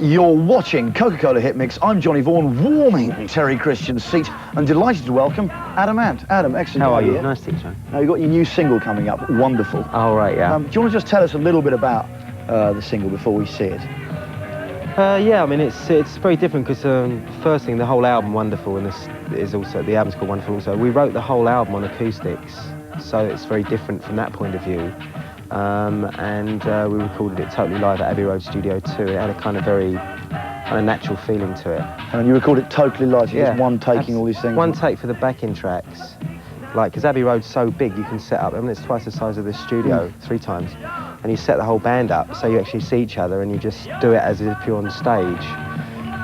You're watching Coca-Cola Hit Mix. I'm Jonny Vaughan, warming Terry Christian's seat, and delighted to welcome Adam Ant. Adam, excellent. How are you? Here. Nice to see you. Now, you've got your new single coming up, Wonderful. Oh, right, yeah. Do you want to just tell us a little bit about the single before we see it? Yeah, I mean, it's very different because first thing, the whole album, Wonderful, and this is also, the album's called Wonderful also. We wrote the whole album on acoustics, so it's very different from that point of view. We recorded it totally live at Abbey Road Studio 2. It had a kind of very natural feeling to it. And you recorded it totally live, so just one taking all these things? One take for the backing tracks. Like, because Abbey Road's so big, you can set up, I mean, it's twice the size of the studio, 3 times. And you set the whole band up, so you actually see each other and you just do it as if you're on stage.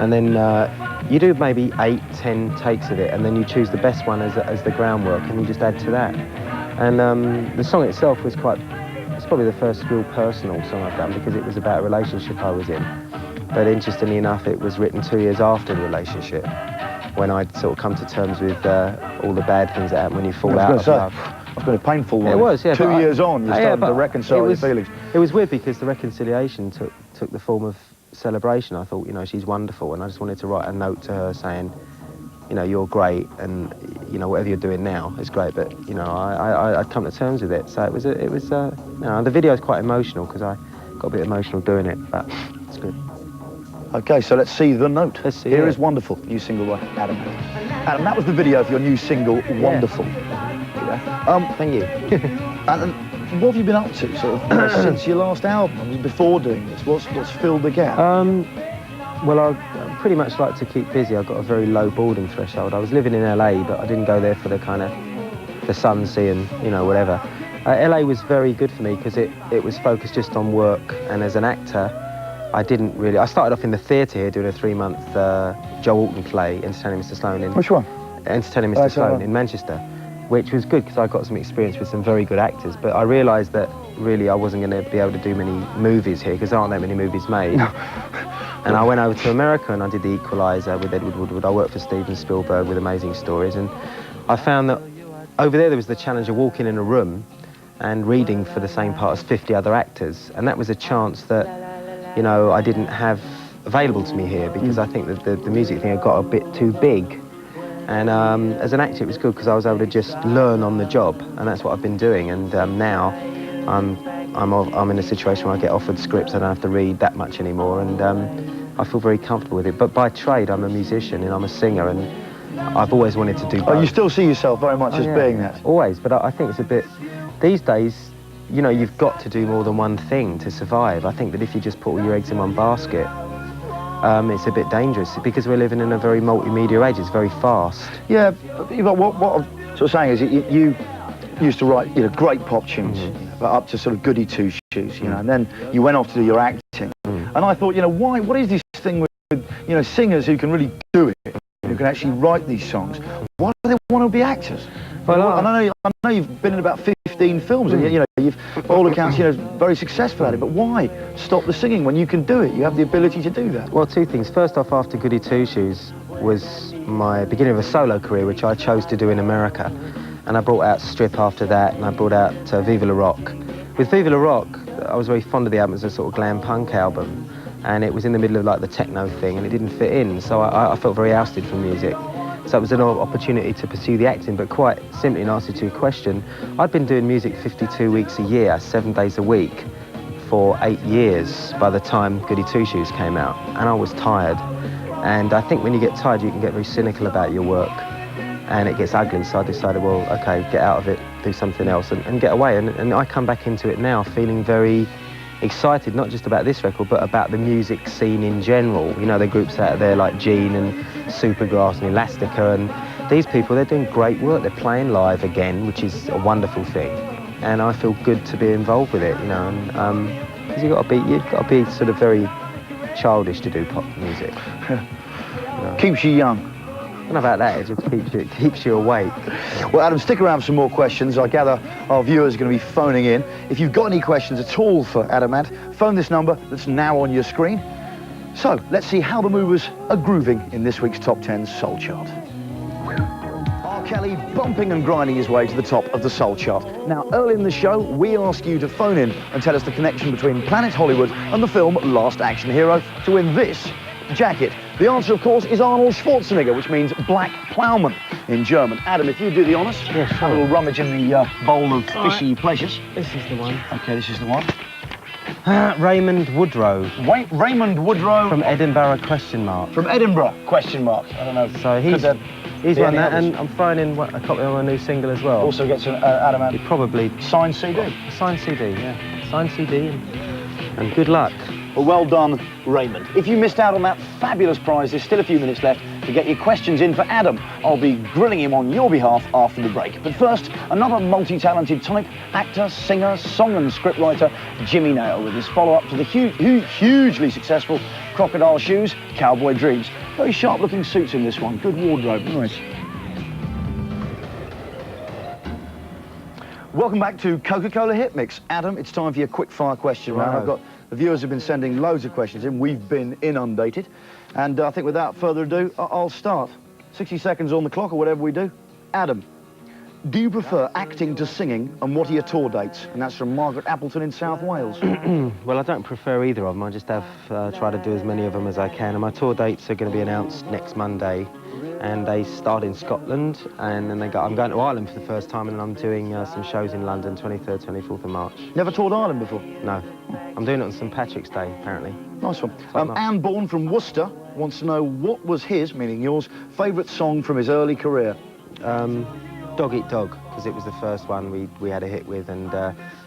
And then you do maybe 8, 10 takes of it, and then you choose the best one as the groundwork, and you just add to that. And the song itself was it's probably the first real personal song I've done, because it was about a relationship I was in. But interestingly enough, it was written 2 years after the relationship, when I'd sort of come to terms with all the bad things that happen when you fall out of love. It's been a painful one. It was, yeah. 2 years on, you started to reconcile your feelings. It was weird because the reconciliation took the form of celebration. I thought, you know, she's wonderful, and I just wanted to write a note to her saying, you know, you're great, and you know, whatever you're doing now is great. But you know, I'd come to terms with it. So it was you know, the video is quite emotional because I got a bit emotional doing it, but it's good. Okay, so let's see the note. Let's see. Here is Wonderful, new single by Adam. Adam, that was the video for your new single, Wonderful. Yeah. Thank you. And what have you been up to, sort of, since your last album, before doing this? What's filled the gap? Well, I pretty much like to keep busy. I've got a very low boredom threshold. I was living in LA, but I didn't go there for the kind of the sun, sea, and you know, whatever. LA was very good for me because it was focused just on work, and as an actor, I started off in the theatre here doing a 3-month Joe Alton play, Entertaining Mr. Sloan. Which one? Entertaining Mr. Sloan in Manchester, which was good because I got some experience with some very good actors, but I realised that really I wasn't going to be able to do many movies here because there aren't that many movies made. No. And I went over to America and I did The Equalizer with Edward Woodward. I worked for Steven Spielberg with Amazing Stories, and I found that over there was the challenge of walking in a room and reading for the same part as 50 other actors, and that was a chance that, you know, I didn't have available to me here because I think that the music thing had got a bit too big. And as an actor it was good because I was able to just learn on the job, and that's what I've been doing. And now I'm in a situation where I get offered scripts, I don't have to read that much anymore, and I feel very comfortable with it. But by trade I'm a musician and I'm a singer, and I've always wanted to do both. Oh, you still see yourself very much as being that? Always, but I think it's a bit, these days, you know, you've got to do more than one thing to survive. I think that if you just put all your eggs in one basket, it's a bit dangerous because we're living in a very multimedia age. It's very fast. Yeah, but what I'm sort of saying is you used to write, you know, great pop tunes, but up to sort of goody two-shoes, you know, and then you went off to do your acting. And I thought, you know, what is this thing with, you know, singers who can really do it, who can actually write these songs? Why do they want to be actors? Well, I know you've been in about 15 films, and you know, you've, by all accounts, you know, very successful at it. But why stop the singing when you can do it? You have the ability to do that. Well, 2 things. First off, after Goody Two Shoes was my beginning of a solo career, which I chose to do in America, and I brought out Strip after that, and I brought out Viva La Rock. With Viva La Rock, I was very fond of the album as a sort of glam punk album, and it was in the middle of like the techno thing, and it didn't fit in, so I felt very ousted from music. So it was an opportunity to pursue the acting, but quite simply, in answer to your question, I'd been doing music 52 weeks a year, 7 days a week, for 8 years by the time Goody Two Shoes came out, and I was tired. And I think when you get tired, you can get very cynical about your work, and it gets ugly, so I decided, well, okay, get out of it, do something else, and get away. And I come back into it now feeling very excited, not just about this record, but about the music scene in general. You know, the groups out there like Gene and Supergrass and Elastica, and these people, they're doing great work. They're playing live again, which is a wonderful thing. And I feel good to be involved with it, you know, and because you've got to be sort of very childish to do pop music. You know. Keeps you young. I don't know about that, it just keeps you awake. Well, Adam, stick around for some more questions. I gather our viewers are going to be phoning in. If you've got any questions at all for Adam Ant, phone this number that's now on your screen. So, let's see how the movers are grooving in this week's Top 10 Soul Chart. Kelly bumping and grinding his way to the top of the Soul chart. Now, early in the show, we ask you to phone in and tell us the connection between Planet Hollywood and the film Last Action Hero to win this jacket. The answer, of course, is Arnold Schwarzenegger, which means black ploughman in German. Adam, if you do the honours, yeah, sure. Have a little rummage in the bowl of fishy pleasures. This is the one. OK, this is the one. Raymond Woodrow. Raymond Woodrow. From Edinburgh, question mark. From Edinburgh, question mark. I don't know. So he's won that, and I'm throwing in a copy of my new single as well. Also gets an Adam probably signed CD. A signed CD, yeah. Signed CD, and good luck. Well done, Raymond. If you missed out on that fabulous prize, there's still a few minutes left to get your questions in for Adam. I'll be grilling him on your behalf after the break. But first, another multi-talented type, actor, singer, song and scriptwriter, Jimmy Nail, with his follow-up to the hugely successful Crocodile Shoes, Cowboy Dreams. Very sharp-looking suits in this one. Good wardrobe. Nice. Welcome back to Coca-Cola Hit Mix. Adam, it's time for your quick-fire question round. The viewers have been sending loads of questions in. We've been inundated. And I think without further ado, I'll start. 60 seconds on the clock or whatever we do. Adam, do you prefer acting to singing, and what are your tour dates? And that's from Margaret Appleton in South Wales. Well, I don't prefer either of them. I just have try to do as many of them as I can. And my tour dates are going to be announced next Monday. And they start in Scotland, and then I'm going to Ireland for the first time, and I'm doing some shows in London, 23rd, 24th of March. Never toured Ireland before? No. I'm doing it on St Patrick's Day, apparently. Nice one. Anne Bourne from Worcester wants to know what was his, meaning yours, favourite song from his early career? Dog Eat Dog, because it was the first one we had a hit with, and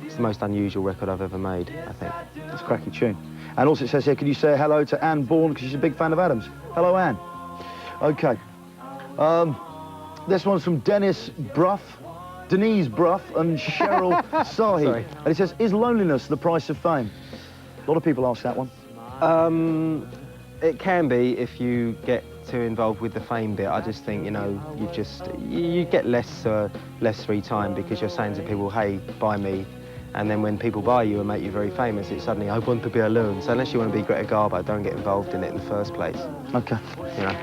it's the most unusual record I've ever made, I think. That's a cracky tune. And also it says here, can you say hello to Anne Bourne, because she's a big fan of Adam's? Hello, Anne. OK. This one's from Denise Brough and Cheryl Sahi. Sorry. And it says, is loneliness the price of fame? A lot of people ask that one. It can be if you get too involved with the fame bit. I just think, you know, you get less free time because you're saying to people, hey, buy me. And then when people buy you and make you very famous, it's suddenly, I want to be alone. So unless you want to be Greta Garbo, don't get involved in it in the first place. OK. You know.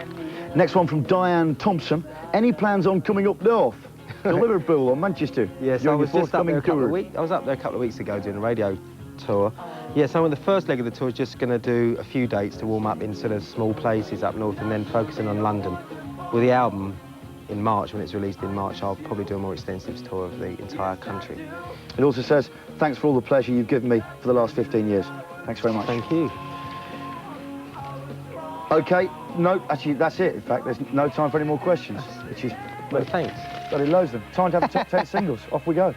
Next one from Diane Thompson. Any plans on coming up north to Liverpool or Manchester? Yes, I was just up there a couple of weeks. I was up there a couple of weeks ago doing a radio tour. Yeah, so the first leg of the tour is just going to do a few dates to warm up in sort of small places up north, and then focusing on London. With the album in March, when it's released in March, I'll probably do a more extensive tour of the entire country. It also says, thanks for all the pleasure you've given me for the last 15 years. Thanks very much. Thank you. OK, no, actually, that's it. In fact, there's no time for any more questions, which is... Well, thanks. Bloody loads of them. Time to have the top 10 singles. Off we go.